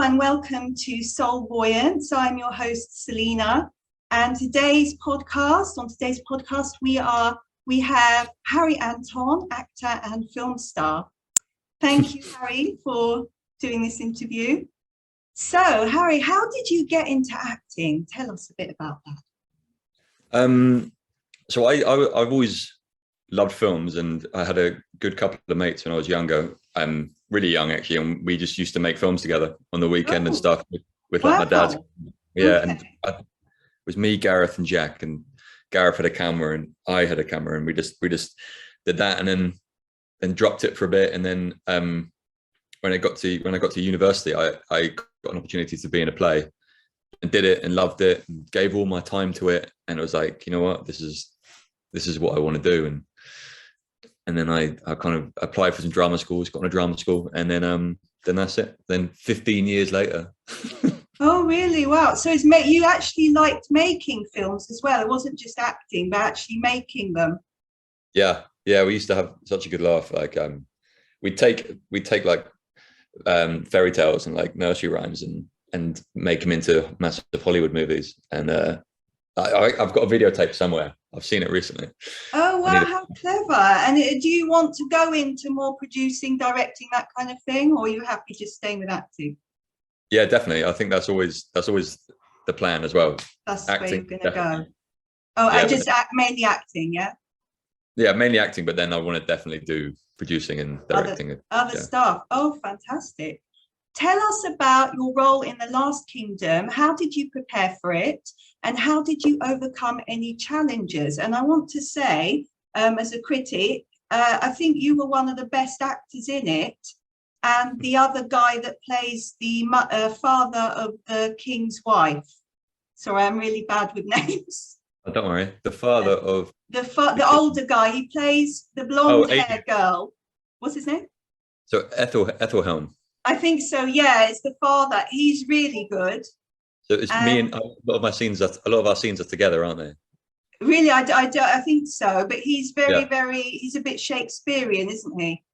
and welcome to Soul-Voyance. I'm your host, Selina, and on today's podcast, we have Harry Anton, actor and film star. Thank you, Harry, for doing this interview. So, Harry, how did you get into acting? Tell us a bit about that. So I've always loved films, and I had a good couple of mates when I was younger. Really young actually, and we just used to make films together on the weekend and stuff with like my dad. Yeah, okay. And it was me, Gareth, and Jack, and Gareth had a camera and I had a camera, and we just did that, and then dropped it for a bit, and then when I got to university, I got an opportunity to be in a play, and did it and loved it and gave all my time to it, and it was like, you know what, this is what I want to do, and then I kind of applied for some drama schools, got on a drama school, and then that's it. Then 15 years later. Oh, really? Wow. So you actually liked making films as well. It wasn't just acting, but actually making them. Yeah. We used to have such a good laugh. Like we take like fairy tales and like nursery rhymes and make them into massive Hollywood movies. And I've got a videotape somewhere. I've seen it recently. Oh, wow, how clever. And do you want to go into more producing, directing, that kind of thing, or are you happy just staying with acting? Yeah, definitely. I think that's always the plan as well. That's acting, where you're going to go. Oh, yeah, just mainly acting, yeah? Yeah, mainly acting, but then I want to definitely do producing and directing. Other stuff. Oh, fantastic. Tell us about your role in The Last Kingdom. How did you prepare for it? And how did you overcome any challenges? And I want to say, as a critic, I think you were one of the best actors in it. And the other guy that plays the father of the king's wife. Sorry, I'm really bad with names. Oh, don't worry. The father of... The older guy, he plays the blonde-haired girl. What's his name? So Ethelhelm. I think so, yeah, it's the father. He's really good. So it's me, and a lot of our scenes are together, aren't they? Really, I think so. But he's he's a bit Shakespearean, isn't he?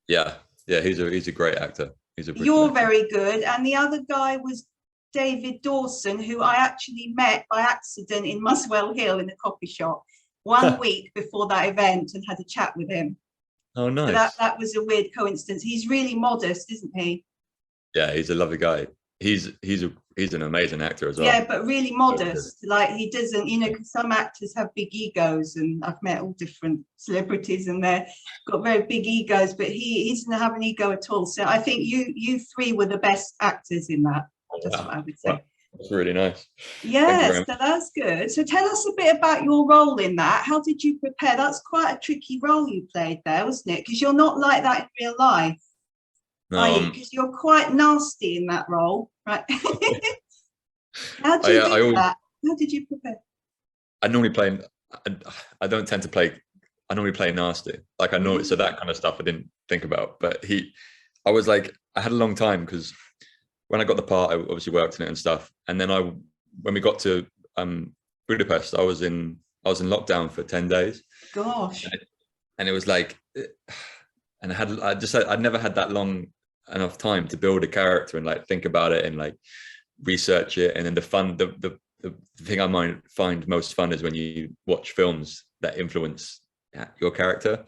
Yeah, he's a great actor. You're very good. And the other guy was David Dawson, who I actually met by accident in Muswell Hill in a coffee shop 1 week before that event, and had a chat with him. Oh, nice. So that was a weird coincidence. He's really modest, isn't he? Yeah, he's a lovely guy. He's an amazing actor as well. Yeah, but really modest. Like, he doesn't, because some actors have big egos, and I've met all different celebrities and they've got very big egos, but he doesn't have an ego at all. So I think you three were the best actors in that. That's what I would say. Wow. That's really nice. Yes, so that's good. So tell us a bit about your role in that. How did you prepare? That's quite a tricky role you played there, wasn't it? Because you're not like that in real life. No. Because you're quite nasty in that role, right? How did you do that? How did you prepare? I normally play nasty. Like, I know, so that kind of stuff I didn't think about. But I had a long time, because when I got the part, I obviously worked in it and stuff. And then when we got to Budapest, I was in lockdown for 10 days. Gosh. And it was like, and I'd never had that long enough time to build a character and like think about it and like research it. And then the thing I might find most fun is when you watch films that influence your character.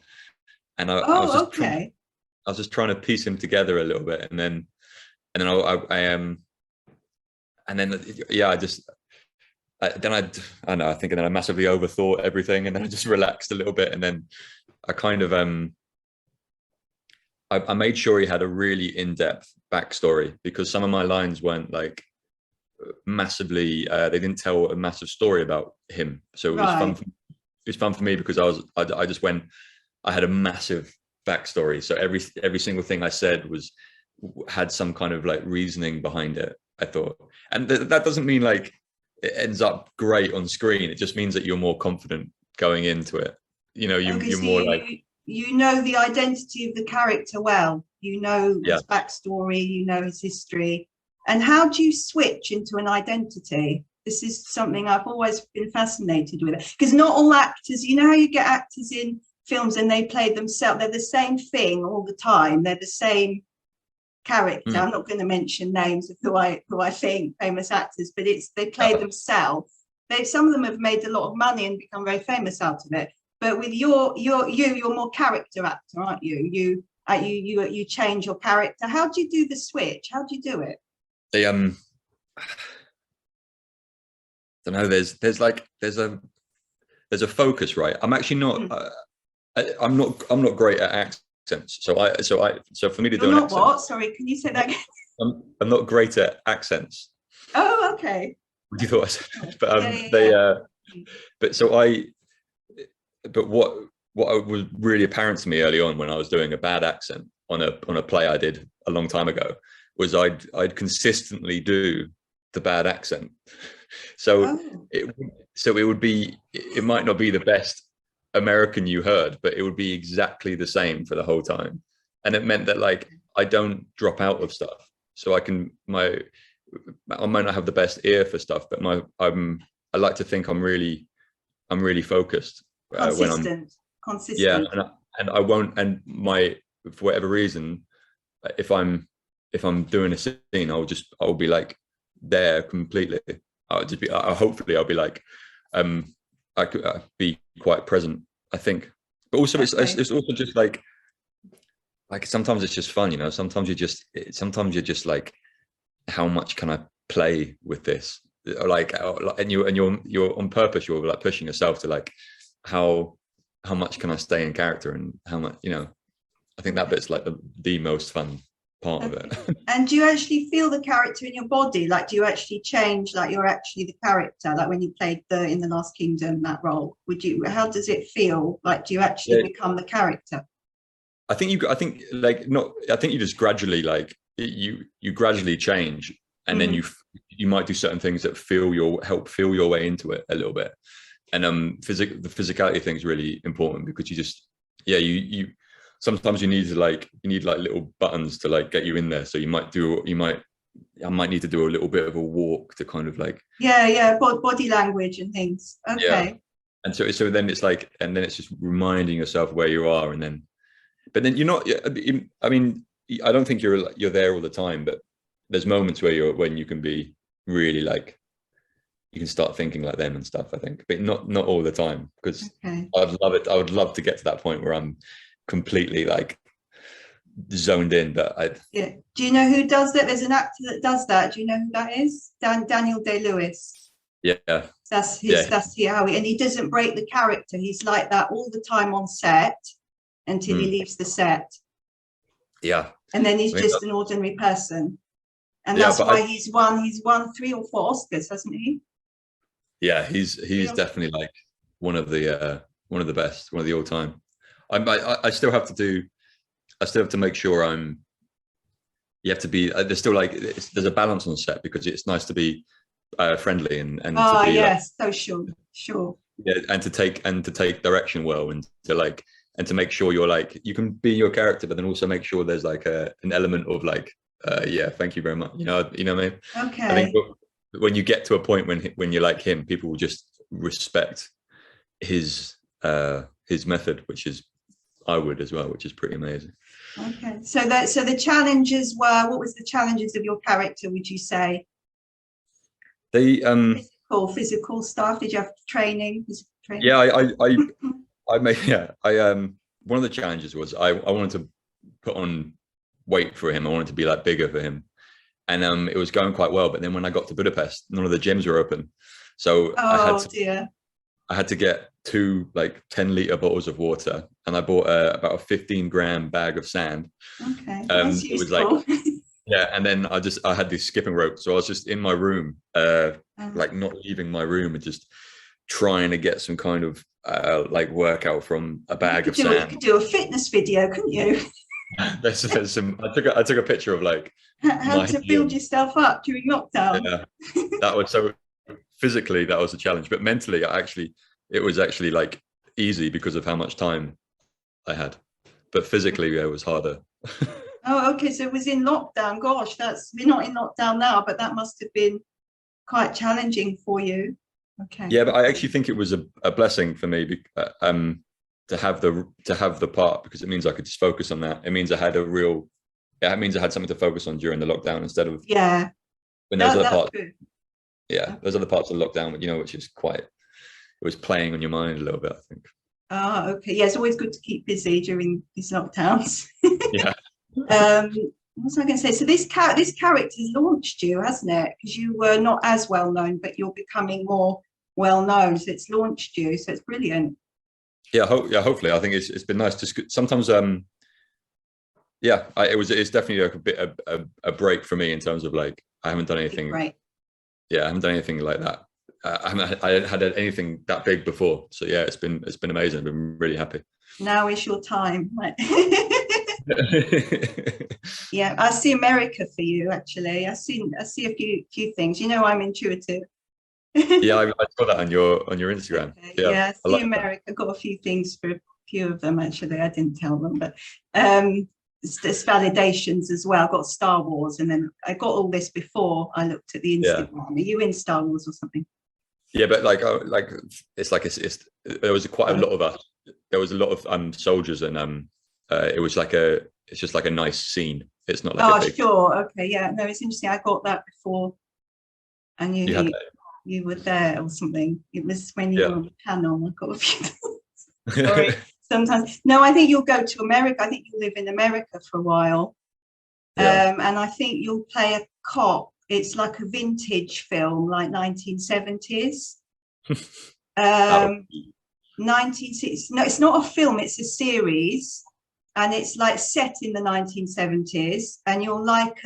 And I was just trying to piece them together a little bit, and then I massively overthought everything, and then I just relaxed a little bit, and then I kind of I made sure he had a really in-depth backstory, because some of my lines weren't like massively they didn't tell a massive story about him. So it was fun. It was fun for me because I had a massive backstory. So every single thing I said had some kind of like reasoning behind it, I thought. And that doesn't mean like it ends up great on screen. It just means that you're more confident going into it. You're more like, the identity of the character well. His backstory, his history. And how do you switch into an identity? This is something I've always been fascinated with, because not all actors, how you get actors in films and they play themselves, they're the same thing all the time, they're the same character. I'm not going to mention names of who I think famous actors, but they play themselves. Some of them have made a lot of money and become very famous out of it. But with you're more character actor, aren't you? You change your character. How do you do the switch? How do you do it? They don't know. There's a focus, right? I'm actually not. I'm not great at accents. So for me to do an accent. What? Sorry, can you say that again? I'm not great at accents. Oh, okay. What do you thought I said? But But what was really apparent to me early on when I was doing a bad accent on a play I did a long time ago was I'd consistently do the bad accent. So it might not be the best American you heard, but it would be exactly the same for the whole time. And it meant that like I don't drop out of stuff. So I might not have the best ear for stuff, but I like to think I'm really focused. Consistent. Yeah, and I won't. And for whatever reason, if I'm doing a scene, I'll be like there completely. Hopefully I'll be like, I could be quite present, I think. But also it's also just like sometimes it's just fun, you know. Sometimes you're just like, how much can I play with this? Like, and you're on purpose. You're like pushing yourself to like, how much can I stay in character, and how much, you know. I think that bit's like the most fun part of it. And do you actually feel the character in your body? Like, do you actually change? Like, you're actually the character. Like when you played in the Last Kingdom, that role. How does it feel? Like, do you actually become the character? I think you just gradually you gradually change, and then you might do certain things that help feel your way into it a little bit. And the physicality thing is really important, because you sometimes you need little buttons to like get you in there. So I might need to do a little bit of a walk to kind of like body language and things. Okay. Yeah. And so then it's like, and then it's just reminding yourself where you are, but then you're not. I mean, I don't think you're there all the time, but there's moments when you can be really like, you can start thinking like them and stuff, I think, but not all the time, because I'd love it. I would love to get to that point where I'm completely like zoned in. But do you know who does that? There's an actor that does that. Do you know who that is? Daniel Day-Lewis. Yeah, that's how and he doesn't break the character. He's like that all the time on set until he leaves the set. Yeah, and then he's just an ordinary person, and that's why he's won 3 or 4 Oscars, hasn't he? Yeah, he's definitely like one of the best, one of the all time. I still have to make sure you have to be, there's still like, there's a balance on set, because it's nice to be friendly and to be yes, like, so sure. Yeah, and to take direction well, and to make sure you're like, you can be your character, but then also make sure there's like an element of like, thank you very much. You know what I mean? Okay. I think when you get to a point when you're like him, people will just respect his method, which is, I would as well, which is pretty amazing. Okay, so the challenges were, what was the challenges of your character, would you say? They physical stuff. Did you have training? Yeah, I one of the challenges was I wanted to put on weight for him. I wanted to be like bigger for him, and it was going quite well. But then when I got to Budapest, none of the gyms were open, so I had to get 2 like 10-liter bottles of water, and I bought about a 15-gram bag of sand. Okay, that's it was like and then I had this skipping rope, so I was just in my room, like not leaving my room, and just trying to get some kind of like workout from a bag of sand. You could do a fitness video, couldn't you? there's some. I took a picture of like how to build yourself up during lockdown. Yeah, that was so. Physically, that was a challenge, but mentally, it was actually like easy because of how much time I had. But physically, it was harder. Oh, okay. So it was in lockdown. Gosh, we're not in lockdown now, but that must have been quite challenging for you. Okay. Yeah, but I actually think it was a blessing for me to have the part, because it means I could just focus on that. It means I had a real yeah, it means I had something to focus on during the lockdown instead of Yeah, when there was other that's parts. good. Yeah, there's other parts of the lockdown, you know, which is quite, it was playing on your mind a little bit, I think. Ah, okay. Yeah, it's always good to keep busy during these lockdowns. Yeah. What was I going to say? So this character's launched you, hasn't it? Because you were not as well known, but you're becoming more well known. So it's launched you. So it's brilliant. Yeah, hopefully. I think it's been nice. Just sometimes, yeah, it's definitely like a bit a break for me in terms of like I haven't done anything. Great. Yeah, I haven't done anything like that. I hadn't had anything that big before. So yeah, it's been amazing. I've been really happy. Now is your time. Yeah, I see America for you actually. I see a few things. You know, I'm intuitive. Yeah, I saw that on your Instagram. Okay, Yeah, yeah, I I see like America. I got a few things for a few of them actually. I didn't tell them, but it's validations as well. I got Star Wars, and then I got all this before I looked at the that. Instagram. Are you in Star Wars or something? Yeah, but like it's like it's there was quite a lot of us. There was a lot of soldiers, and it was like it's just like a nice scene. It's not like Oh, a big. sure. Okay, yeah. No, it's interesting. I got that before, and You had that. you were there or something. It was when you were Yeah. on the panel. I got a few. Sorry. Sometimes. No, I think you'll go to America. I think you'll live in America for a while. Yeah. And I think you'll play a cop. It's like a vintage film, like 1970s. That would 1960s. No, it's not a film, it's a series. And it's like set in the 1970s. And you're like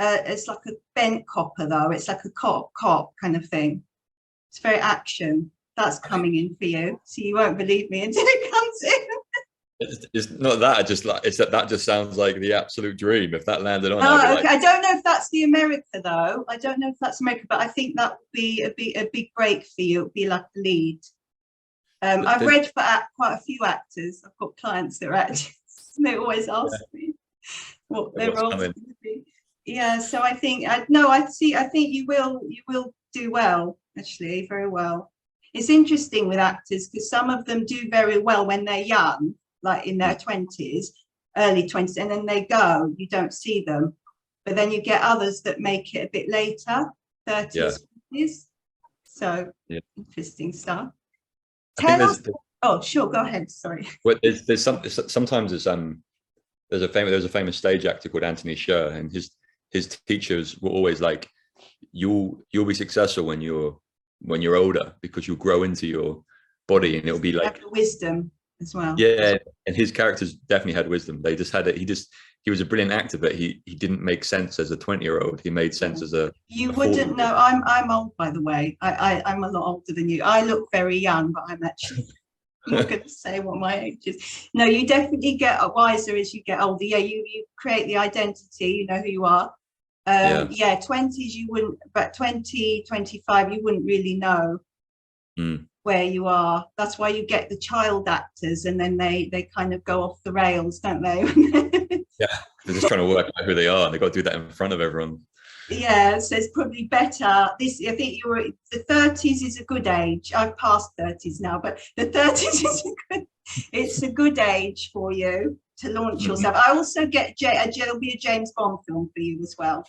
it's like a bent copper though. It's like a cop kind of thing. It's very action. That's coming in for you. So you won't believe me until it comes in. it's not that. I just like it's that just sounds like the absolute dream. If that landed on, I'd be Oh, like, okay. I don't know if that's the America though. I don't know if that's America, but I think that would be a big break for you. It would be like a lead. I've read for quite a few actors. I've got clients that are actors. And they always ask me what their what's roles coming? going to be. Yeah, so I think I think you will do well, actually, very well. It's interesting with actors because some of them do very well when they're young, like in their 20s, early 20s, and then they go, you don't see them. But then you get others that make it a bit later, 30s, 40s. So Yeah. interesting stuff. I think Tell us. Oh, sure, go ahead. Sorry. well, there's sometimes it's there's a famous stage actor called Anthony Sher, and his teachers were always like, you'll be successful when you're older because you'll grow into your body, and it'll be like wisdom as well. Yeah, and his characters definitely had wisdom. They just had it. He was a brilliant actor, but he didn't make sense as a 20-year-old. He made sense as a. You wouldn't know. I'm old, by the way. I'm a lot older than you. I look very young, but I'm actually. I'm not going to say what my age is. No, you definitely get wiser as you get older. Yeah, you create the identity. You know who you are. Yeah, 20s you wouldn't, but 20, 25 you wouldn't really know where you are. That's why you get the child actors, and then they kind of go off the rails, don't they? Yeah, they're just trying to work out who they are, and they've got to do that in front of everyone. Yeah, so it's probably better. I think the 30s is a good age. I've passed 30s now, but the 30s is a good age for you to launch yourself. I also get there'll be a James Bond film for you as well.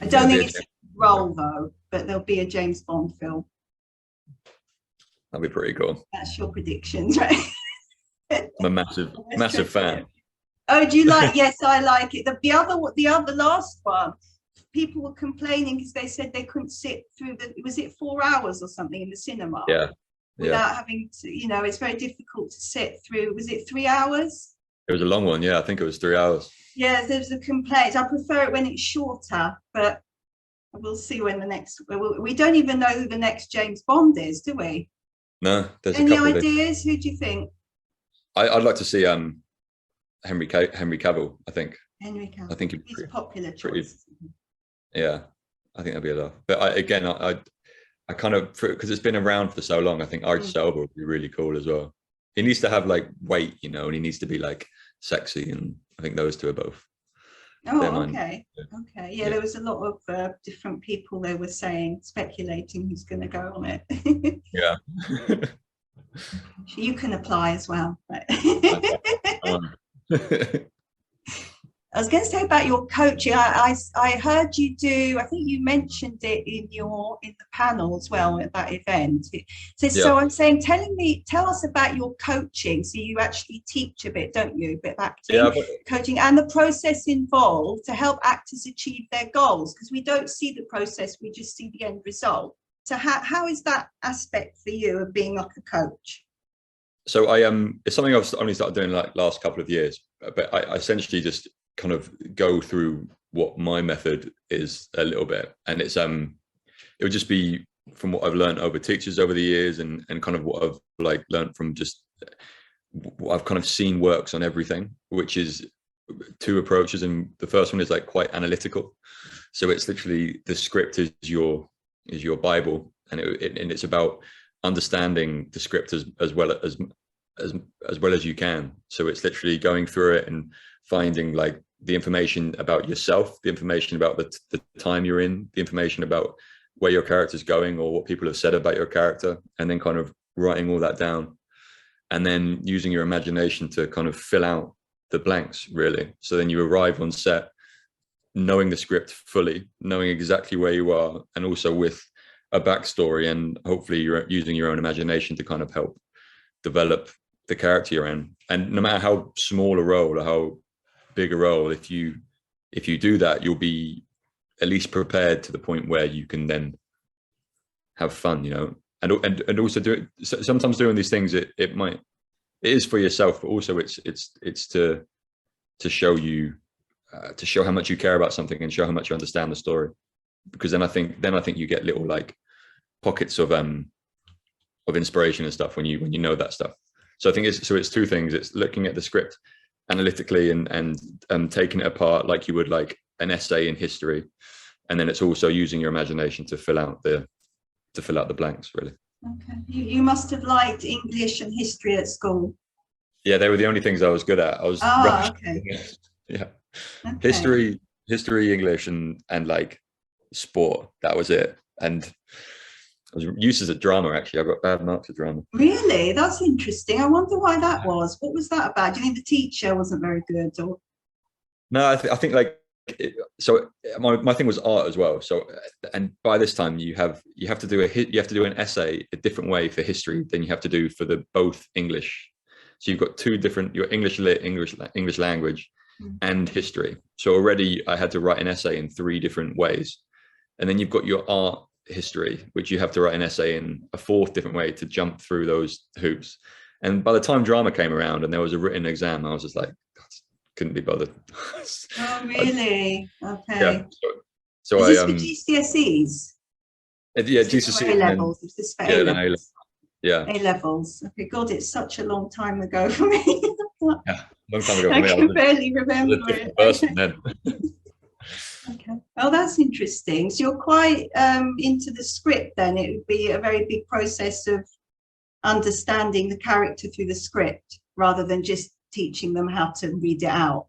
I don't think it's a role though, but there'll be a James Bond film. That'd be pretty cool. That's your predictions, right? I'm a massive fan. Oh, do you like? Yes, I like it. The last one, people were complaining because they said they couldn't sit through was it 4 hours or something in the cinema? Yeah. Without having to, it's very difficult to sit through. Was it 3 hours? It was a long one. Yeah, I think it was 3 hours. Yeah, there's a complaint. I prefer it when it's shorter, but we'll see when the next. We don't even know who the next James Bond is, do we? No, there's any a couple ideas? Who do you think? I'd like to see Henry Cavill. I think Henry Cavill. I think he's a popular choice. Yeah, I think that'd be enough. But I kind of, because it's been around for so long, I think Idris Elba would be really cool as well. He needs to have like weight, and he needs to be like sexy, and I think those two are both. Oh, okay. Okay. Yeah, there was a lot of different people they were speculating who's going to go on it. Yeah. You can apply as well. Right? I was going to say about your coaching. I heard you do. I think you mentioned it in the panel as well at that event. So Yeah. I'm saying, tell us about your coaching. So you actually teach a bit, don't you? A bit of acting, Yeah. coaching, and the process involved to help actors achieve their goals. Because we don't see the process, we just see the end result. So how is that aspect for you of being like a coach? So it's something I've only started doing like last couple of years, but I essentially just kind of go through what my method is a little bit, and it would just be from what I've learned over teachers over the years, and kind of what I've like learned from just what I've kind of seen works on everything, which is two approaches. And the first one is like quite analytical, so it's literally the script is your Bible, and it's about understanding the script as well as you can. So it's literally going through it and finding like the information about yourself, the information about the time you're in, the information about where your character's going or what people have said about your character, and then kind of writing all that down, and then using your imagination to kind of fill out the blanks, really. So then you arrive on set knowing the script fully, knowing exactly where you are, and also with a backstory, and hopefully you're using your own imagination to kind of help develop the character you're in. And no matter how small a role or how big a role, if you do that, you'll be at least prepared to the point where you can then have fun, you know. And also do it. Sometimes doing these things, it is for yourself, but also it's to show you to show how much you care about something and show how much you understand the story. Because then I think you get little like pockets of inspiration and stuff when you know that stuff. So I think it's two things. It's looking at the script analytically and taking it apart like you would like an essay in history, and then it's also using your imagination to fill out the blanks, really. Okay. You must have liked English and history at school. Yeah, they were the only things I was good at. I was rubbish. Okay. Yeah. Okay. History, English, and like sport. That was it. And I was useless at drama, actually. I got bad marks at drama. Really? That's interesting. I wonder why that was. What was that about? Do you think the teacher wasn't very good, or? No, I think like so my thing was art as well. So and by this time you have to do an essay a different way for history than you have to do for the both English. So you've got two different, your English lit, English language and history. So already I had to write an essay in 3 different ways. And then you've got your art history, which you have to write an essay in a 4th different way to jump through those hoops. And by the time drama came around and there was a written exam, I was just like, couldn't be bothered. Oh, really? Okay. Yeah. So Is this for GCSEs? Yeah, GCSE. A levels. It's this for A levels. Yeah. A levels. Okay, God, it's such a long time ago for me. Yeah, long time ago for I me. can barely remember it. Person then. Okay. Oh, that's interesting. So you're quite into the script then. It would be a very big process of understanding the character through the script rather than just teaching them how to read it out.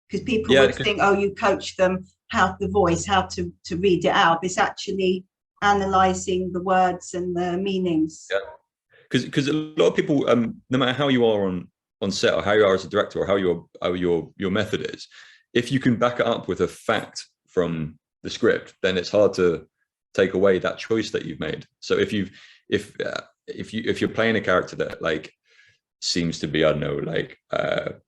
Because people would think, oh, you coach them how to read it out. It's actually analyzing the words and the meanings. Yeah. Because a lot of people, no matter how you are on set or how you are as a director or how your method is, if you can back it up with a fact from the script, then it's hard to take away that choice that you've made. So if you're playing a character that like seems to be, I don't know, like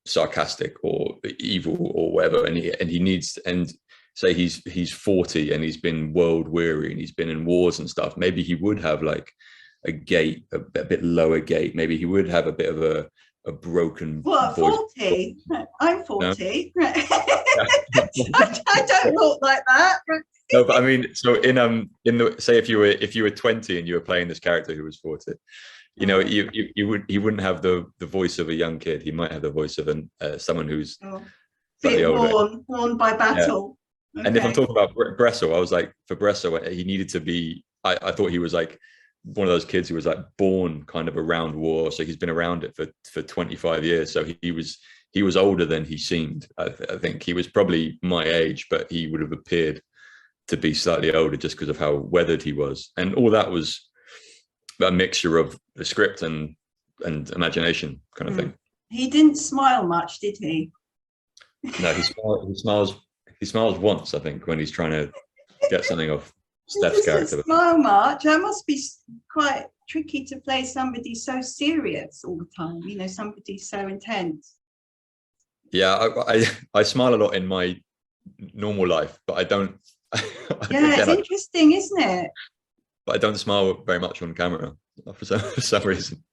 sarcastic or evil or whatever, and he needs, and say he's 40 and he's been world weary and he's been in wars and stuff, maybe he would have like a gait, a bit lower gait. Maybe he would have a bit of a voice. 40? I'm 40. No? I don't look like that. No, but I mean, so in the, say if you were 20 and you were playing this character who was 40, you know, he wouldn't have the voice of a young kid. He might have the voice of someone who's slightly older, worn by battle. Yeah. Okay. And if I'm talking about Bressel, I was like, for Bressel, he needed to be. I thought he was like one of those kids who was like born kind of around war, so he's been around it for 25 years. So he was older than he seemed. I think he was probably my age, but he would have appeared to be slightly older just because of how weathered he was, and all that was a mixture of the script and imagination kind of thing. He didn't smile much, did he? No, he smiles once, I think, when he's trying to get something off He Steph's character. doesn't smile much. That must be quite tricky to play somebody so serious all the time, you know, somebody so intense. Yeah, I smile a lot in my normal life, but I don't. Yeah, it's Again, interesting, isn't it? but I don't smile very much on camera for some reason.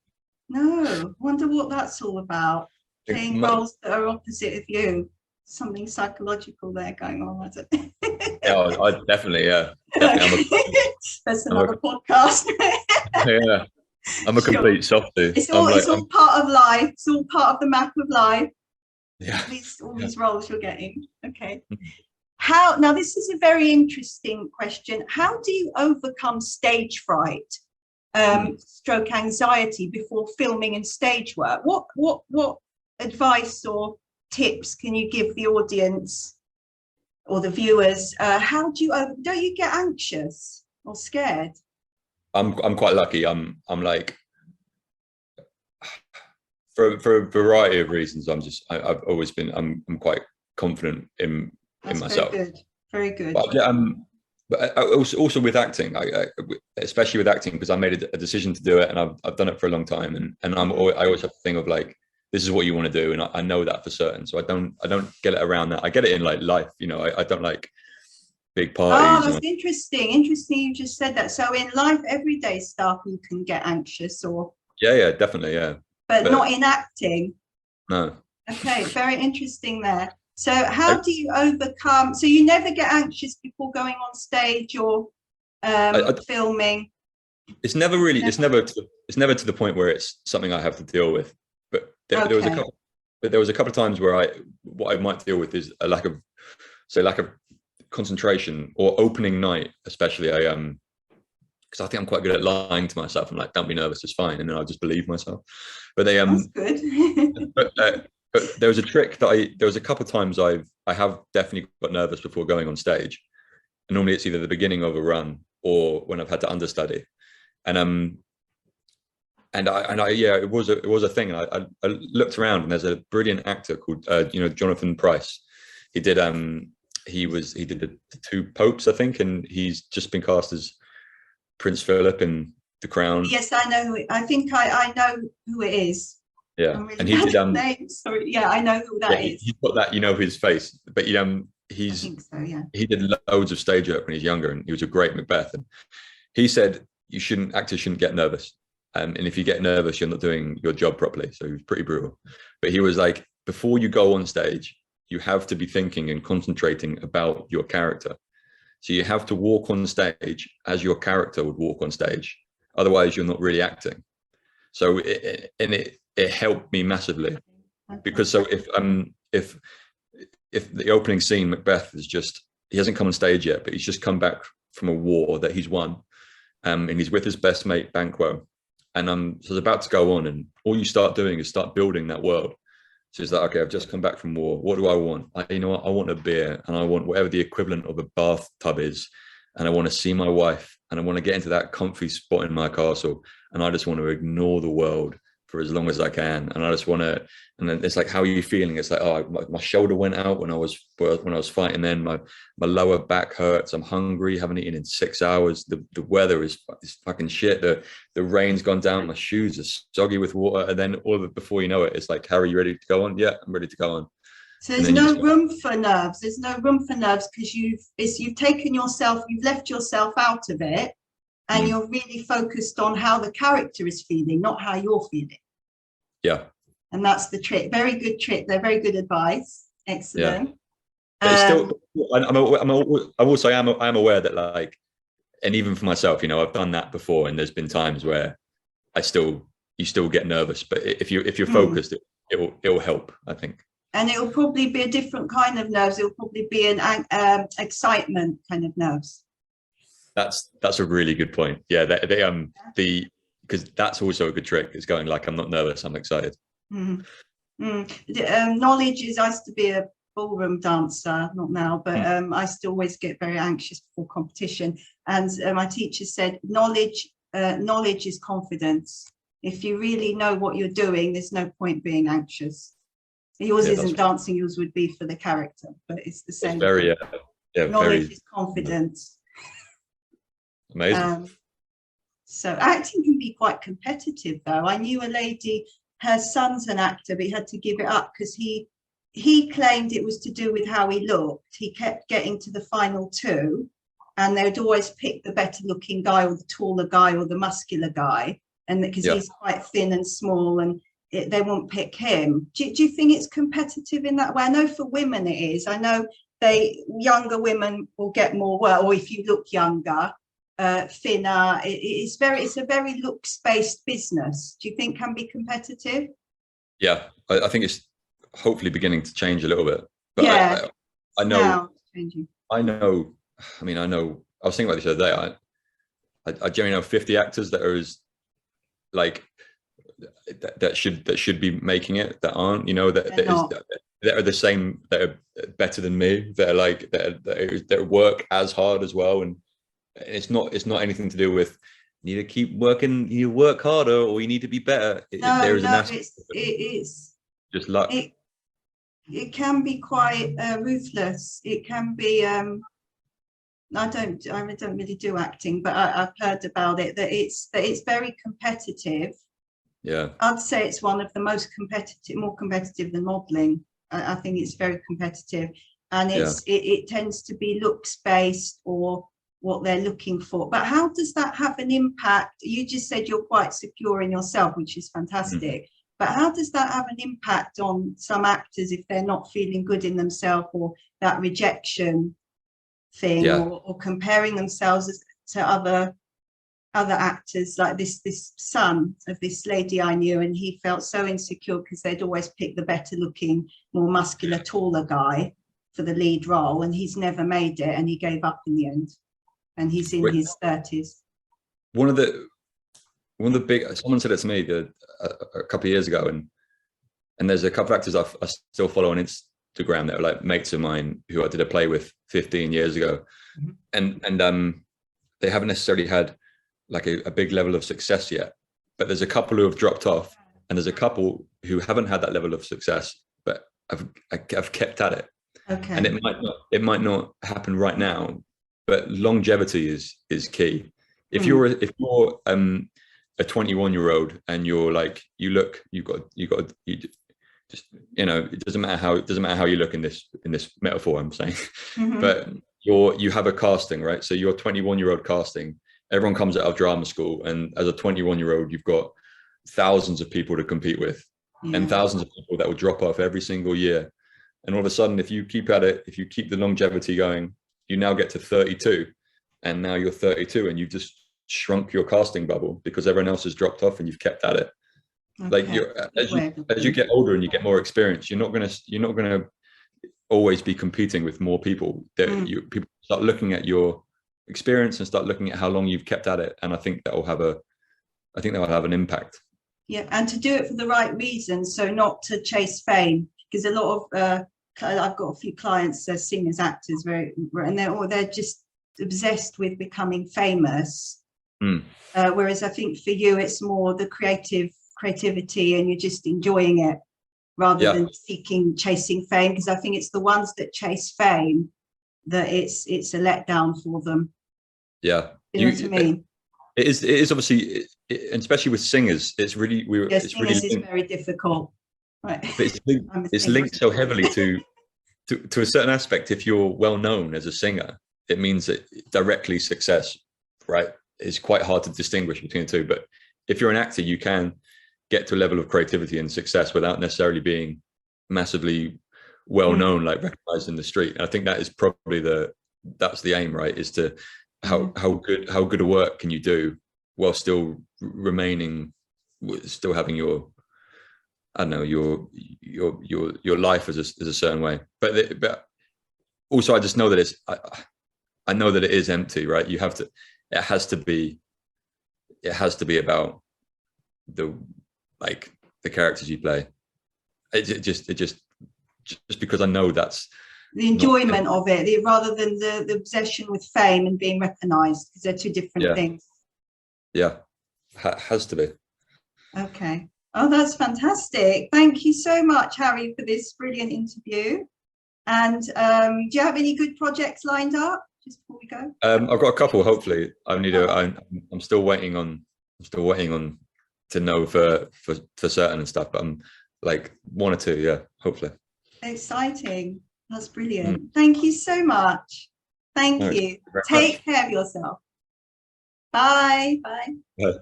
No, wonder what that's all about. I think Playing roles that are opposite of you. Something psychological there going on, is it? yeah, I definitely, yeah, definitely. That's I'm another podcast. yeah, I'm a Sure. complete softie. It's all part of life. It's all part of the map of life. Yeah, All yeah. these roles you're getting. Okay. How now? This is a very interesting question. How do you overcome stage fright, stroke anxiety before filming and stage work? What advice or tips can you give the audience or the viewers? How do you don't you get anxious or scared? I'm quite lucky. I'm like for a variety of reasons. I've always been I'm quite confident in myself. Very good. Very good. But also with acting, especially with acting, because I made a decision to do it, and I've done it for a long time, and I always have the thing of like, this is what you want to do, and I know that for certain. So I don't get it around that. I get it in like life, you know. I don't like big parties. Oh, that's interesting. Interesting. You just said that. So in life, everyday stuff, you can get anxious, or yeah, definitely, yeah. But not in acting. No. Okay, very interesting there. So how do you overcome? So you never get anxious before going on stage or filming? It's never really. It's never to the point where it's something I have to deal with. But there was a couple. But there was a couple of times where what I might deal with is a lack of concentration, or opening night, especially. Because I think I'm quite good at lying to myself. I'm like, don't be nervous, it's fine, and then I'll just believe myself. But that's good. but there was a trick that there was a couple of times I have definitely got nervous before going on stage, and normally it's either the beginning of a run or when I've had to understudy, and yeah, it was a thing. And I looked around, and there's a brilliant actor called Jonathan Pryce. He did he did the two popes, I think, and he's just been cast as Prince Philip in The Crown. Yes, I know. I think I know who it is. Yeah, really and he did. Names. Sorry, yeah, I know who that is. He's got that, you know, his face, but I think so, yeah. He did loads of stage work when he was younger, and he was a great Macbeth. And he said actors shouldn't get nervous, and if you get nervous, you're not doing your job properly. So he was pretty brutal. But he was like, before you go on stage, you have to be thinking and concentrating about your character. So you have to walk on stage as your character would walk on stage. Otherwise, you're not really acting. So it helped me massively, because so if the opening scene, Macbeth, is just, he hasn't come on stage yet, but he's just come back from a war that he's won, and he's with his best mate Banquo, and so it's about to go on, and all you start doing is start building that world. So it's like, okay, I've just come back from war. What do I want? You know what? I want a beer, and I want whatever the equivalent of a bathtub is, and I want to see my wife, and I want to get into that comfy spot in my castle, and I just want to ignore the world for as long as I can, and I just want to. And then it's like, how are you feeling? It's like, oh, my shoulder went out when I was fighting. Then my lower back hurts. I'm hungry. Haven't eaten in 6 hours. The weather is fucking shit. The rain's gone down. My shoes are soggy with water. And then all of it, before you know it, it's like, Harry, you ready to go on? Yeah, I'm ready to go on. So there's no room for nerves. There's no room for nerves because you've taken yourself, you've left yourself out of it, and you're really focused on how the character is feeling, not how you're feeling. Yeah. And that's the trick. Very good trick. They're very good advice. Excellent. Yeah. I'm aware that, like, and even for myself, you know, I've done that before, and there's been times where you still get nervous, but if you're focused, it will help, I think. And it will probably be a different kind of nerves. It will probably be an excitement kind of nerves. That's a really good point. Yeah, because that's also a good trick. Is going like, I'm not nervous, I'm excited. Knowledge is, I used to be a ballroom dancer, not now, but I still always get very anxious before competition. And my teacher said, knowledge is confidence. If you really know what you're doing, there's no point being anxious. Yours isn't dancing, yours would be for the character, but it's the same. It's very, knowledge very is confidence. Amazing. So acting can be quite competitive, though. I knew a lady, her son's an actor, but he had to give it up because he claimed it was to do with how he looked. He kept getting to the final two, and they'd always pick the better looking guy or the taller guy or the muscular guy, and because he's quite thin and small, and they won't pick him. Do you think it's competitive in that way? I know for women it is. I know younger women will get more work, or if you look younger, thinner. It's a very looks based business. Do you think can be competitive? Yeah, I think it's hopefully beginning to change a little bit. But yeah, I know. I know. I mean, I know. I was thinking about this the other day. I generally know 50 actors that are as like that should be making it that aren't. You know that are the same, that are better than me. That are like that work as hard as well. And it's not anything to do with you need to keep working, you work harder, or you need to be better. It's just luck. It can be quite ruthless. It can be I don't really do acting, but I've heard about it, that it's very competitive. Yeah, I'd say it's one of the most competitive, more competitive than modeling. I think it's very competitive, and it tends to be looks based or what they're looking for. But how does that have an impact? You just said you're quite secure in yourself, which is fantastic. But how does that have an impact on some actors if they're not feeling good in themselves, or that rejection thing, or comparing themselves to other actors? Like this son of this lady I knew, and he felt so insecure because they'd always pick the better looking, more muscular, taller guy for the lead role, and he's never made it, and he gave up in the end. And he's in his 30s. One of the big, someone said it to me a couple of years ago, and there's a couple of actors I still follow on Instagram that are like mates of mine who I did a play with 15 years ago, and they haven't necessarily had like a big level of success yet, but there's a couple who have dropped off, and there's a couple who haven't had that level of success but have kept at it. Okay. And it might not happen right now, but longevity is key. If you're a 21-year-old and you're like, you just, you know, it doesn't matter how you look in this metaphor I'm saying, but you have a casting, right? So you're 21-year-old casting, everyone comes out of drama school, and as a 21-year-old you've got thousands of people to compete with, and thousands of people that will drop off every single year. And all of a sudden, if you keep at it, if you keep the longevity going, you now get to 32, and now you're 32 and you've just shrunk your casting bubble because everyone else has dropped off and you've kept at it. Okay. Like as you get older and you get more experience, you're not gonna always be competing with more people. People start looking at your experience and start looking at how long you've kept at it, and I think that will have an impact. Yeah, and to do it for the right reasons, so not to chase fame, because a lot of I've got a few clients, singers, actors, and they're just obsessed with becoming famous. Whereas I think for you, it's more the creativity, and you're just enjoying it rather than chasing fame. Because I think it's the ones that chase fame that it's a letdown for them. Yeah, you know what I mean. It is obviously, and especially with singers, it's really singers is very difficult. Right. But it's linked so heavily to a certain aspect. If you're well known as a singer, it means that directly success, right? It's quite hard to distinguish between the two. But if you're an actor, you can get to a level of creativity and success without necessarily being massively well known, like recognized in the street. And I think that is probably that's the aim, right? Is to how good a work can you do while still having your, I don't know, your life as a certain way. But also I just know that I know that it is empty, right? It has to be about the characters you play. It just because I know that's the enjoyment of it, rather than the obsession with fame and being recognized, because they're two different things. Yeah, has to be. Okay. Oh, that's fantastic. Thank you so much, Harry, for this brilliant interview. And do you have any good projects lined up just before we go? I've got a couple. Hopefully, I'm still waiting on. I'm still waiting on to know for certain and stuff. But I'm like one or two. Yeah, hopefully. Exciting. That's brilliant. Thank you so much. Thank you. Take care of yourself. Bye. Bye. Bye.